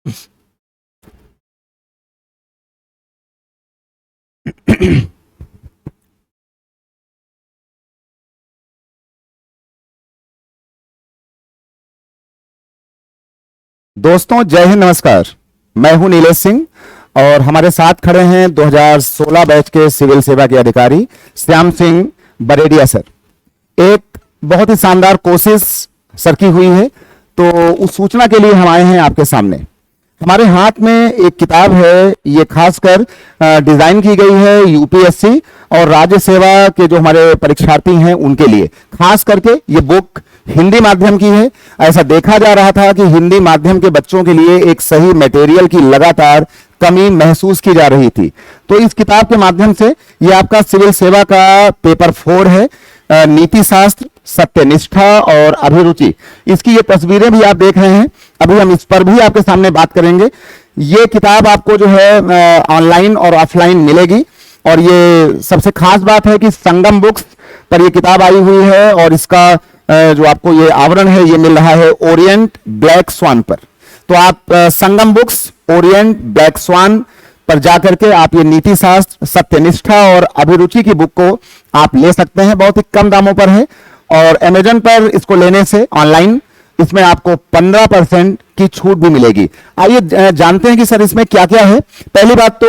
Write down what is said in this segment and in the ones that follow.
दोस्तों जय हिंद, नमस्कार। मैं हूं नीलेश सिंह और हमारे साथ खड़े हैं 2016 बैच के सिविल सेवा के अधिकारी श्याम सिंह बरेडिया सर। एक बहुत ही शानदार कोशिश सर की हुई है, तो उस सूचना के लिए हम आए हैं आपके सामने। हमारे हाथ में एक किताब है, ये खासकर डिजाइन की गई है यूपीएससी और राज्य सेवा के जो हमारे परीक्षार्थी हैं उनके लिए। खास करके ये बुक हिंदी माध्यम की है। ऐसा देखा जा रहा था कि हिंदी माध्यम के बच्चों के लिए एक सही मटेरियल की लगातार कमी महसूस की जा रही थी। तो इस किताब के माध्यम से ये आपका सिविल सेवा का पेपर 4 है, नीति शास्त्र, सत्यनिष्ठा और अभिरुचि। इसकी ये तस्वीरें भी आप देख रहे हैं, अभी हम इस पर भी आपके सामने बात करेंगे। ये किताब आपको जो है ऑनलाइन और ऑफलाइन मिलेगी और ये सबसे खास बात है कि संगम बुक्स पर ये किताब आई हुई है और इसका जो आपको ये आवरण है ये मिल रहा है ओरिएंट ब्लैक स्वान पर। तो आप संगम बुक्स ओरिएंट ब्लैक स्वान पर जाकर के आप ये नीति शास्त्र, सत्यनिष्ठा और अभिरुचि की बुक को आप ले सकते हैं। बहुत ही कम दामों पर है और अमेजन पर इसको लेने से ऑनलाइन इसमें आपको 15% की छूट भी मिलेगी। आइए जानते हैं कि सर इसमें क्या क्या है। पहली बात तो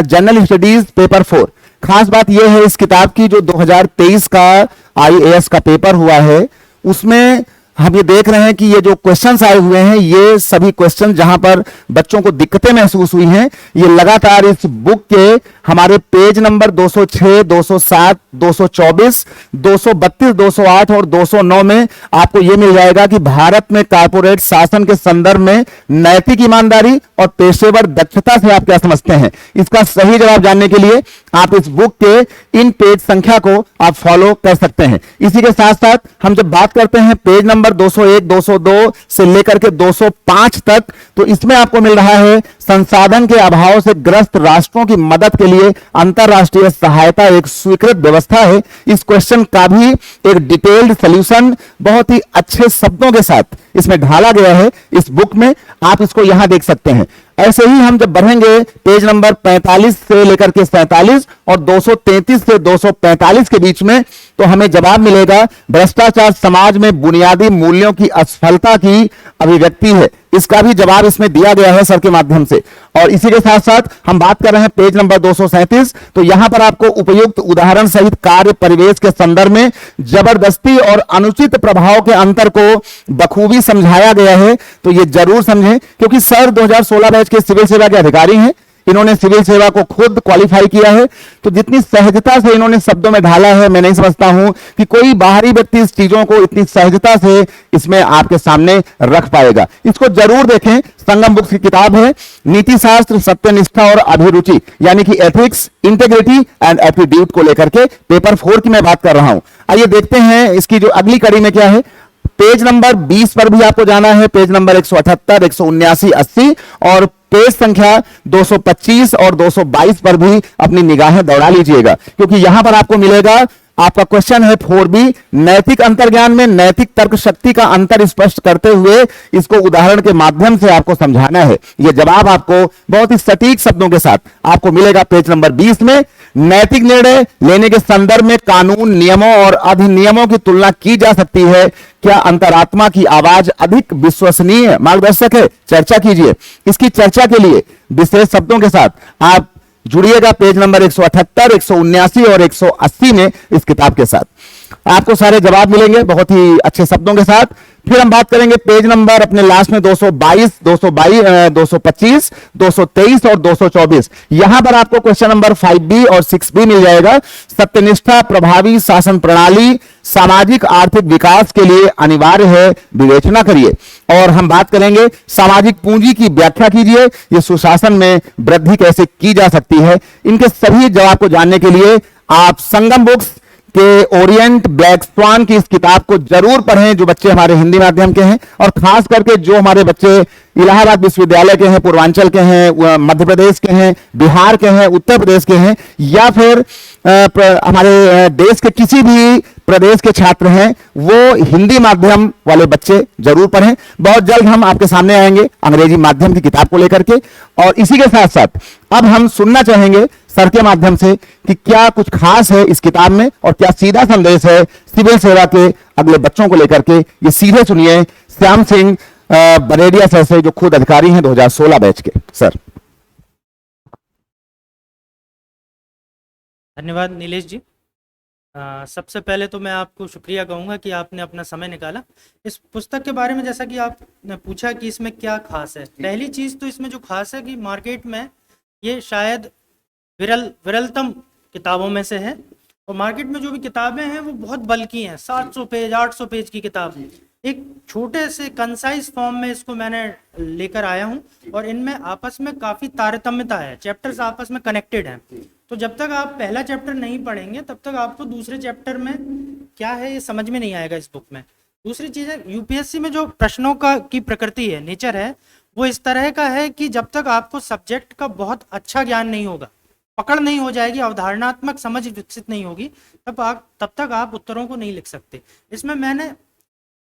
जनरल स्टडीज पेपर 4। खास बात यह है इस किताब की, जो 2023 का आईएएस का पेपर हुआ है उसमें हम ये देख रहे हैं कि ये जो क्वेश्चंस आए हुए हैं ये सभी क्वेश्चन जहां पर बच्चों को दिक्कतें महसूस हुई हैं, ये लगातार इस बुक के हमारे पेज नंबर 206, 207, 224, 232, 208 और 209 में आपको ये मिल जाएगा कि भारत में कारपोरेट शासन के संदर्भ में नैतिक ईमानदारी और पेशेवर दक्षता से आप क्या समझते हैं। इसका सही जवाब जानने के लिए आप इस बुक के इन पेज संख्या को आप फॉलो कर सकते हैं। इसी के साथ साथ हम जब बात करते हैं पेज नंबर 201, 202 से लेकर के 205 तक, तो इसमें आपको मिल रहा है संसाधन के अभाव से ग्रस्त राष्ट्रों की मदद के लिए अंतरराष्ट्रीय सहायता एक स्वीकृत व्यवस्था है। इस क्वेश्चन का भी एक डिटेल्ड सॉल्यूशन बहुत ही अच्छे शब्दों के साथ इसमें ढाला गया है इस बुक में, आप इसको यहां देख सकते हैं। ऐसे ही हम जब बढ़ेंगे पेज नंबर 45 से लेकर के 47 और 233 से 245 के बीच में, तो हमें जवाब मिलेगा भ्रष्टाचार समाज में बुनियादी मूल्यों की असफलता की अभिव्यक्ति है। इसका भी जवाब इसमें दिया गया है सर के माध्यम से। और इसी के साथ साथ हम बात कर रहे हैं पेज नंबर 237, तो यहां पर आपको उपयुक्त उदाहरण सहित कार्य परिवेश के संदर्भ में जबरदस्ती और अनुचित प्रभाव के अंतर को बखूबी समझाया गया है। तो ये जरूर समझें, क्योंकि सर 2016 बैच के सिविल सेवा के अधिकारी हैं, इन्होंने सिविल सेवा को खुद क्वालिफाई किया है। तो जितनी सहजता से इन्होंने शब्दों में ढाला है, मैं नहीं समझता हूं कि कोई बाहरी व्यक्ति इस चीजों को इतनी सहजता से इसमें आपके सामने रख पाएगा। इसको जरूर देखें। संगम बुक्स की किताब है, नीति शास्त्र, सत्यनिष्ठा और अभिरुचि, यानी कि एथिक्स, इंटेग्रिटी एंड एप्टीट्यूड को लेकर के पेपर 4 की मैं बात कर रहा हूं। आइए देखते हैं इसकी जो अगली कड़ी में क्या है। पेज नंबर 20 पर भी आपको जाना है, पेज नंबर 178, 179, 80 और पेज संख्या 225 और 222 पर भी अपनी निगाहें दौड़ा लीजिएगा, क्योंकि यहां पर आपको मिलेगा, आपका क्वेश्चन है 4B, नैतिक अंतर्ज्ञान में नैतिक तर्क शक्ति का अंतर स्पष्ट करते हुए इसको उदाहरण के माध्यम से आपको समझाना है। यह जवाब आपको बहुत ही सटीक शब्दों के साथ आपको मिलेगा पेज नंबर 20 में। नैतिक निर्णय लेने के संदर्भ में कानून, नियमों और अधिनियमों की तुलना की जा सकती है। क्या अंतरात्मा की आवाज अधिक विश्वसनीय मार्गदर्शक है? चर्चा कीजिए। इसकी चर्चा के लिए विशेष शब्दों के साथ आप जुड़िएगा पेज नंबर 178, 179 और 180 में इस किताब के साथ आपको सारे जवाब मिलेंगे बहुत ही अच्छे शब्दों के साथ। फिर हम बात करेंगे पेज नंबर अपने लास्ट में 222, 225, 223 और 224। यहां पर आपको क्वेश्चन नंबर 5B और 6B मिल जाएगा। सत्यनिष्ठा प्रभावी शासन प्रणाली सामाजिक आर्थिक विकास के लिए अनिवार्य है, विवेचना करिए। और हम बात करेंगे सामाजिक पूंजी की व्याख्या कीजिए, ये सुशासन में वृद्धि कैसे की जा सकती है। इनके सभी जवाब को जानने के लिए आप संगम बुक्स के ओरिएंट ब्लैक स्वान की इस किताब को जरूर पढ़ें, जो बच्चे हमारे हिंदी माध्यम के हैं और खास करके जो हमारे बच्चे इलाहाबाद विश्वविद्यालय के हैं, पूर्वांचल के हैं, मध्य प्रदेश के हैं, बिहार के हैं, उत्तर प्रदेश के हैं, या फिर हमारे देश के किसी भी प्रदेश के छात्र हैं वो हिंदी माध्यम वाले बच्चे जरूर पढ़ें। बहुत जल्द हम आपके सामने आएंगे अंग्रेजी माध्यम की किताब को लेकर के। और इसी के साथ साथ अब हम सुनना चाहेंगे सर के माध्यम से कि क्या कुछ खास है इस किताब में और क्या सीधा संदेश है सिविल सेवा के अगले बच्चों को लेकर के। ये सीधे सुनिए श्याम सिंह बरेडिया सर से, जो खुद अधिकारी हैं 2016 बैच के। सर। धन्यवाद नीलेश जी। सबसे पहले तो मैं आपको शुक्रिया कहूँगा कि आपने अपना समय निकाला। इस पुस्तक के बारे में जैसा कि आपने पूछा कि इसमें क्या खास है, पहली चीज़ तो इसमें जो खास है कि मार्केट में ये शायद विरलतम किताबों में से है। और मार्केट में जो भी किताबें हैं वो बहुत बल्कि हैं, 700 पेज 800 पेज की किताब। एक छोटे से कंसाइज फॉर्म में इसको मैंने लेकर आया हूँ और इनमें आपस में काफ़ी तारतम्यता है, चैप्टर्स आपस में कनेक्टेड हैं। तो जब तक आप पहला चैप्टर नहीं पढ़ेंगे तब तक आपको दूसरे चैप्टर में क्या है ये समझ में नहीं आएगा इस बुक में। दूसरी चीज़ है, यूपीएससी में जो प्रश्नों की प्रकृति है, नेचर है, वो इस तरह का है कि जब तक आपको सब्जेक्ट का बहुत अच्छा ज्ञान नहीं होगा, पकड़ नहीं हो जाएगी, अवधारणात्मक समझ विकसित नहीं होगी, तब तक आप उत्तरों को नहीं लिख सकते। इसमें मैंने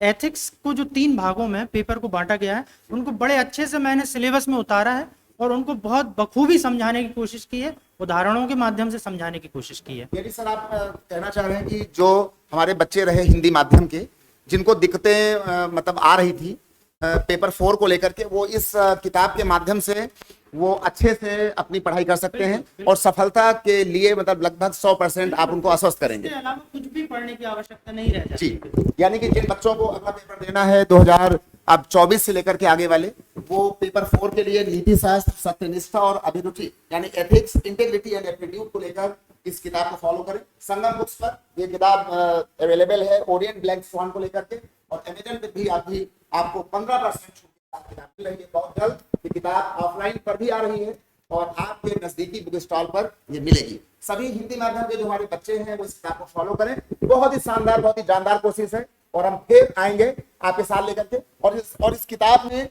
एथिक्स को जो 3 भागों में पेपर को बांटा गया है, उनको बड़े अच्छे से मैंने सिलेबस में उतारा है और उनको बहुत बखूबी समझाने की कोशिश की है, उदाहरणों के माध्यम से समझाने की कोशिश की है। यदि सर आप कहना चाह रहे हैं कि जो हमारे बच्चे रहे हिंदी माध्यम के, जिनको दिक्कतें मतलब आ रही थी पेपर 4 को लेकर के, वो इस किताब के माध्यम से वो अच्छे से अपनी पढ़ाई कर सकते हैं और सफलता के लिए मतलब लगभग 100% आप उनको आश्वस्त करेंगे। इसके अलावा कुछ भी पढ़ने की आवश्यकता नहीं रह जाती जी। यानी कि जिन बच्चों को अगला पेपर देना है 2024 से लेकर के आगे वाले, वो पेपर 4 के लिए नीति शास्त्र, सत्यनिष्ठा और अभिरुचि यानी एथिक्स, इंटेग्रिटी एंड एप्टीट्यूड को लेकर इस किताब को फॉलो करें। संगम बुक्स पर ये किताब अवेलेबल है ओरिएंट ब्लैक स्वान को लेकर के, और अमेजन पे भी आपको 15% छूट किताब मिल रही है। बहुत जल्द ये किताब ऑफलाइन पर भी आ रही है और आपके नजदीकी बुक स्टॉल पर ये मिलेगी। सभी हिंदी माध्यम के जो हमारे बच्चे हैं वो इस किताब को फॉलो करें। बहुत ही शानदार, बहुत ही जानदार कोशिश है और हम फिर आएंगे आपके साथ लेकर के। और इस किताब में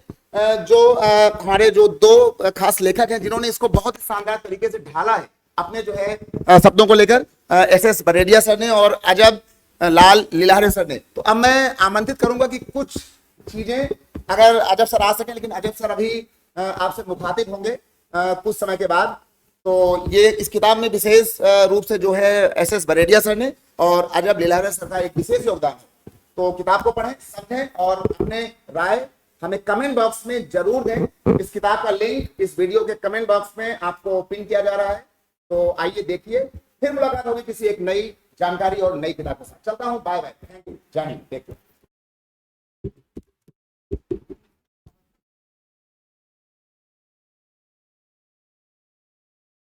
जो हमारे जो 2 खास लेखक हैं जिन्होंने इसको बहुत ही शानदार तरीके से ढाला है अपने जो है शब्दों को लेकर, एस बरेडिया सर ने और अजब लाल लीलारे सर ने। तो अब मैं आमंत्रित करूंगा कि कुछ चीजें अगर अजब सर आ सके, लेकिन अजब सर अभी आपसे मुखातिब होंगे कुछ समय के बाद। तो ये इस किताब में विशेष रूप से जो है एस बरेडिया सर ने और अजब लीलारे सर का एक विशेष योगदान है। तो किताब को पढ़ें, समझें और अपने राय हमें कमेंट बॉक्स में जरूर दें। इस किताब का लिंक इस वीडियो के कमेंट बॉक्स में आपको पिन किया जा रहा है, तो आइए देखिए। फिर मुलाकात होगी किसी एक नई जानकारी और नई किताब के साथ। चलता हूं, बाय बाय, थैंक यू, जय हिंद, टेक केयर।